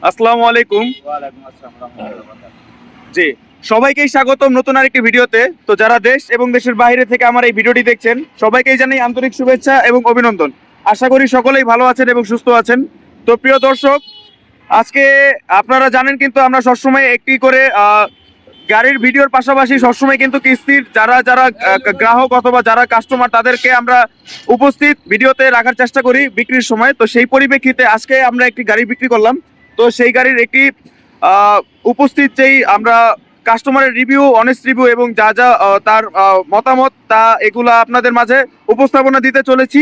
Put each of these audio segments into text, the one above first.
আসসালামু আলাইকুম। ওয়ালাইকুম আসসালাম রাহমাতুল্লাহি ওয়া বারাকাতুহু। জি, সবাইকেই স্বাগতম নতুন আরেকটি ভিডিওতে। তো যারা দেশ এবং দেশের বাইরে থেকে আমার এই ভিডিওটি দেখছেন, সবাইকেই জানাই আন্তরিক শুভেচ্ছা এবং অভিনন্দন। আশা করি সকলেই ভালো আছেন এবং সুস্থ আছেন। তো প্রিয় দর্শক, আজকে আপনারা জানেন কিন্তু আমরা সবসময় একটি করে গাড়ির ভিডিওর পাশাপাশি সবসময় কিন্তু কিস্তির যারা যারা গ্রাহক অথবা যারা কাস্টমার তাদেরকে আমরা উপস্থিত ভিডিওতে রাখার চেষ্টা করি বিক্রির সময়। তো সেই পরিপ্রেক্ষিতে আজকে আমরা একটি গাড়ি বিক্রি করলাম। তো সেই গাড়ির একটি উপস্থিত যেই আমরা কাস্টমারের রিভিউ, অনেস্ট রিভিউ এবং যা যা তার মতামত তা এগুলা আপনাদের মাঝে উপস্থাপনা দিতে চলেছি।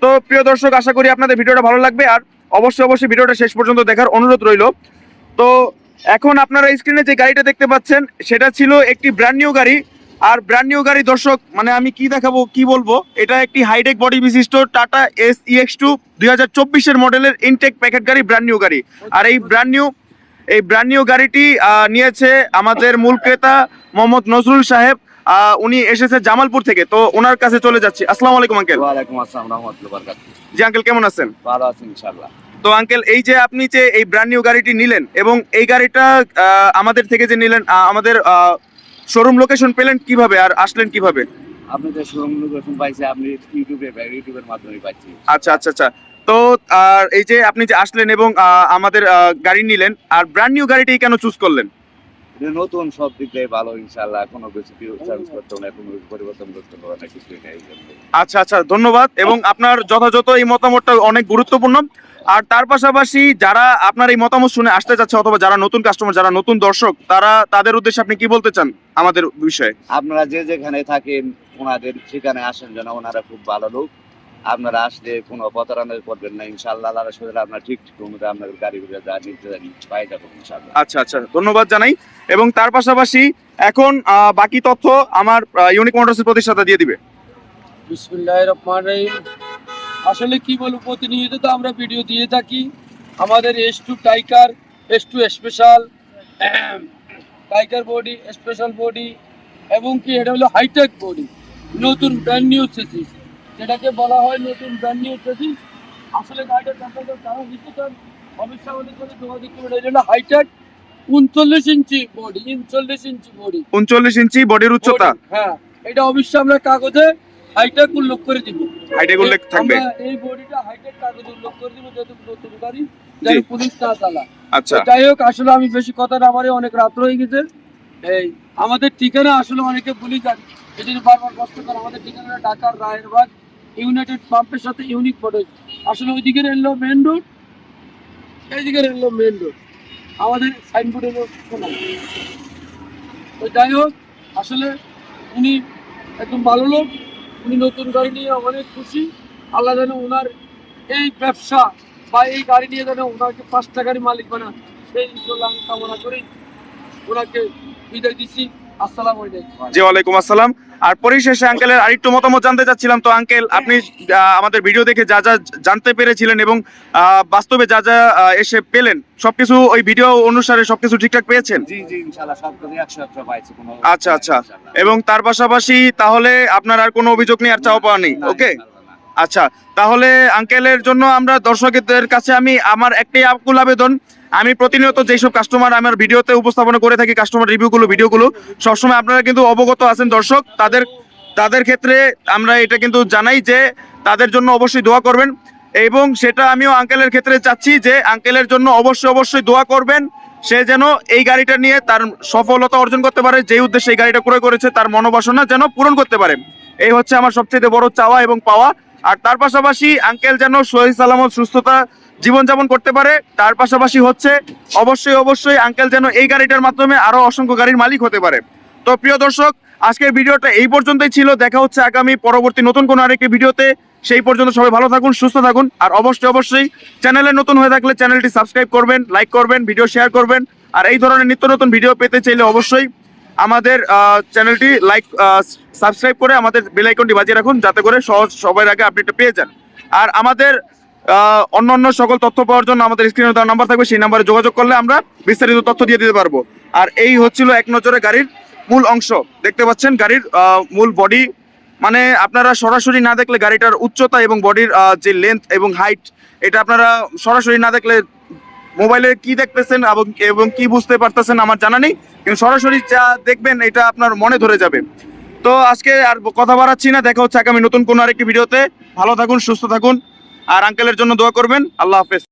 তো প্রিয় দর্শক, আশা করি আপনাদের ভিডিওটা ভালো লাগবে আর অবশ্যই ভিডিওটা শেষ পর্যন্ত দেখার অনুরোধ রইল। তো এখন আপনারা স্ক্রিনে যে গাড়িটা দেখতে পাচ্ছেন সেটা ছিল একটি ব্র্যান্ড নিউ গাড়ি। আর ব্র্যান্ড নিউ গাড়ি দর্শক, মানে আমি কি দেখাবো কি বলবো, এটা একটি হাইটেক বডি বিশিষ্ট টাটা SEX2 2024-এর মডেলের ইনটেক প্যাকেট গাড়ি, ব্র্যান্ড নিউ গাড়ি। আর এই ব্র্যান্ড নিউ গাড়িটি নিয়েছে আমাদের মূল ক্রেতা মোহাম্মদ নজরুল সাহেব। উনি এসেছে জামালপুর থেকে। তো ওনার কাছে চলে যাচ্ছি। আসসালামু আলাইকুম আঙ্কেল। ওয়ালাইকুম আসসালাম রাহমাতুল্লাহি ওয়া বারাকাতুহু। জি আঙ্কেল, কেমন আছেন? ভালো আছি ইনশাআল্লাহ। তো আঙ্কেল, এই যে আপনি যে এই ব্র্যান্ড নিউ গাড়িটি নিলেন এবং এই গাড়িটা আমাদের থেকে যে নিলেন, আমাদের শোরুম লোকেশন পেলেন কিভাবে আর আসলেন কিভাবে? আপনি যে শোরুম লোকেশন পাইছে আপনি ইউটিউবের মাধ্যমে পাইছি। আচ্ছা। তো আর এই যে আপনি যে আসলেন এবং আমাদের গাড়ি নিলেন, আর ব্র্যান্ড নিউ গাড়িটি কেন চুজ করলেন? এটা নতুন, সব দিক দিয়ে ভালো ইনশাআল্লাহ। কোনো কিছু সার্ভিস করতে হবে না, কোনো কিছু পরিবর্তন করতে হবে না, কিছুই নাই। আচ্ছা, ধন্যবাদ। এবং আপনার যথাযথ এই মতামতটা অনেক গুরুত্বপূর্ণ। আর তার পাশাপাশি যারা আপনার এই মতামত শুনে আসতে যাচ্ছে অথবা যারা নতুন কাস্টমার, যারা নতুন দর্শক, তাদের উদ্দেশ্যে আপনি কি বলতে চান আমাদের বিষয়ে? আপনারা যে যেখানে থাকেন ওনাদের ঠিকানায় আসেন, যেন ওনারা খুব ভালো লোক। আপনারা আসলে কোনো প্রতারণা করবেন না ইনশাআল্লাহ। আল্লাহর শরীরে আপনার ঠিক অনুযায়ী আপনাদের গাড়িগুলো যা নিতে জানি পাই যাবেন ইনশাআল্লাহ। আচ্ছা, ধন্যবাদ জানাই। এবং তার পাশাপাশি এখন বাকি তথ্য আমার ইউনিক মোটরসের প্রতিষ্ঠাতা দিয়ে দিবে। বিসমিল্লাহির রহমানির রহিম। আসলে কি বলবো, প্রতিনিয়ত তো আমরা ভিডিও দিয়ে থাকি। আমাদের S2 tiger, S2 special, tiger body, special body এবং কি এটা হলো হাইটেক বডি, নতুন ব্র্যান্ড নিউ চেসিস, যেটাকে বলা হয় নতুন ব্র্যান্ড নিউ চেসিস। আসলে গাড়িটা সম্পর্কে কারণ নিতে চান অবশ্যই আমাদের সাথে যোগাযোগ করবেন। এটা হলো হাইটেক 39 ইঞ্চি বডি, 39 ইঞ্চি বডি, 39 ইঞ্চি বডির উচ্চতা। হ্যাঁ, এটা অবশ্যই আমরা কাগজে হাইটেক উল্লেখ করে দিব। হাইটেক উল্লেখ থাকবে। আমরা এই বডিটা হাইটেক কাগজে উল্লেখ করে দিব, যেহেতু নতুন গাড়ি, যেন পুলিশ না চালা। আচ্ছা, যাই হোক, আসলে আমি বেশি কথা না বলে, অনেক রাত হয়ে গেছে। এই আমাদের ঠিকানা আসলে অনেকে ভুলে যান, এই জন্য বারবার কষ্ট করে। আমাদের ঠিকানা ঢাকার রায়েরবাগ ইউনাইটেড পাম্পের সাথে ইউনিক মডেল। আসলে ওইদিকে এলো মেন রোড, এইদিকে এলো মেন রোড, আমাদের সাইনবোর্ড এলো খোলা। তো যাই হোক, আসলে উনি একদম ভালো লোক, উনি নতুন গাড়ি নিয়ে অনেক খুশি। আল্লাহ যেন ওনার এই ব্যবসা বা এই গাড়ি নিয়ে যেন ওনাকে 5টা গাড়ি মালিক বানান, সেই ইনশাআল্লাহ আমি কামনা করি। ওনাকে বিদায় দিচ্ছি। আসসালামু আলাইকুম। জি ওয়ালাইকুম আসসালাম। আর পরিশেষে আঙ্কেলের আরেকটু মতামত জানতে চাচ্ছিলাম। তো আঙ্কেল, আপনি আমাদের ভিডিও দেখে যা যা জানতে পেরেছিলেন এবং বাস্তবে যা যা এসে পেলেন, সবকিছু ওই ভিডিও অনুসারে সবকিছু ঠিকঠাক পেয়েছেন? জি ইনশাআল্লাহ সব কিছু 100% পাইছি। কোনো আচ্ছা। এবং তার পাশাপাশি তাহলে আপনার আর কোনো অভিযোগ নেই, আর চাওয়া পাওয়া নেই? ওকে, আচ্ছা। তাহলে আঙ্কেলের জন্য আমরা দর্শকদের কাছে আমি আমার একটাই আকুল আবেদন, আমি প্রতিনিয়ত যেসব কাস্টমার আমার ভিডিওতে উপস্থাপনা করে থাকি, কাস্টমার ভিডিওগুলো সবসময় আপনারা কিন্তু অবগত আছেন দর্শক, তাদের ক্ষেত্রে আমরা এটা কিন্তু জানাই যে তাদের জন্য অবশ্যই দোয়া করবেন। এবং সেটা আমিও আঙ্কেলের ক্ষেত্রে চাচ্ছি যে আঙ্কেলের জন্য অবশ্যই দোয়া করবেন, সে যেন এই গাড়িটা নিয়ে তার সফলতা অর্জন করতে পারে, যেই উদ্দেশ্যে এই গাড়িটা ক্রয় করেছে তার মনোবাসনা যেন পূরণ করতে পারে। এই হচ্ছে আমার সবচেয়ে বড় চাওয়া এবং পাওয়া। আর তার পাশাপাশি আঙ্কেল যেন সহি সালামত সুস্থতা জীবনযাপন করতে পারে। তার পাশাপাশি হচ্ছে অবশ্যই আঙ্কেল যেন এই গাড়িটার মাধ্যমে আরো অসংখ্য গাড়ির মালিক হতে পারে। তো প্রিয় দর্শক, আজকের ভিডিওটা এই পর্যন্তই ছিল। দেখা হচ্ছে আগামী পরবর্তী নতুন কোনো আরেকটি ভিডিওতে। সেই পর্যন্ত সবাই ভালো থাকুন, সুস্থ থাকুন। আর অবশ্যই চ্যানেলে নতুন হয়ে থাকলে চ্যানেলটি সাবস্ক্রাইব করবেন, লাইক করবেন, ভিডিও শেয়ার করবেন। আর এই ধরনের নিত্য নতুন ভিডিও পেতে চাইলে অবশ্যই আমাদের চ্যানেলটি সাবস্ক্রাইব করে আমাদের বেল আইকনটি বাজিয়ে রাখুন, যাতে করে সবার আগে আপডেটটা পেয়ে যান। আর আমাদের অন্য সকল তথ্য পাওয়ার জন্য আমাদের স্ক্রিনে দেওয়া নাম্বার থাকবে, সেই নাম্বারে যোগাযোগ করলে আমরা বিস্তারিত তথ্য দিয়ে দিতে পারবো। আর এই হচ্ছিল এক নজরে গাড়ির মূল অংশ। দেখতে পাচ্ছেন গাড়ির মূল বডি, মানে আপনারা সরাসরি না দেখলে গাড়িটার উচ্চতা এবং বডির যে লেন্থ এবং হাইট, এটা আপনারা সরাসরি না দেখলে মোবাইলে কি দেখতেছেন এবং কি বুঝতে পারতেছেন আমার জানা নেই, কিন্তু সরাসরি যা দেখবেন এটা আপনার মনে ধরে যাবে। তো আজকে আর কথা বাড়াচ্ছি না, দেখা হচ্ছে আগামী নতুন কোনো আরেকটি ভিডিওতে। ভালো থাকুন, সুস্থ থাকুন, আর আঙ্কেলের জন্য দোয়া করবেন। আল্লাহ হাফেজ।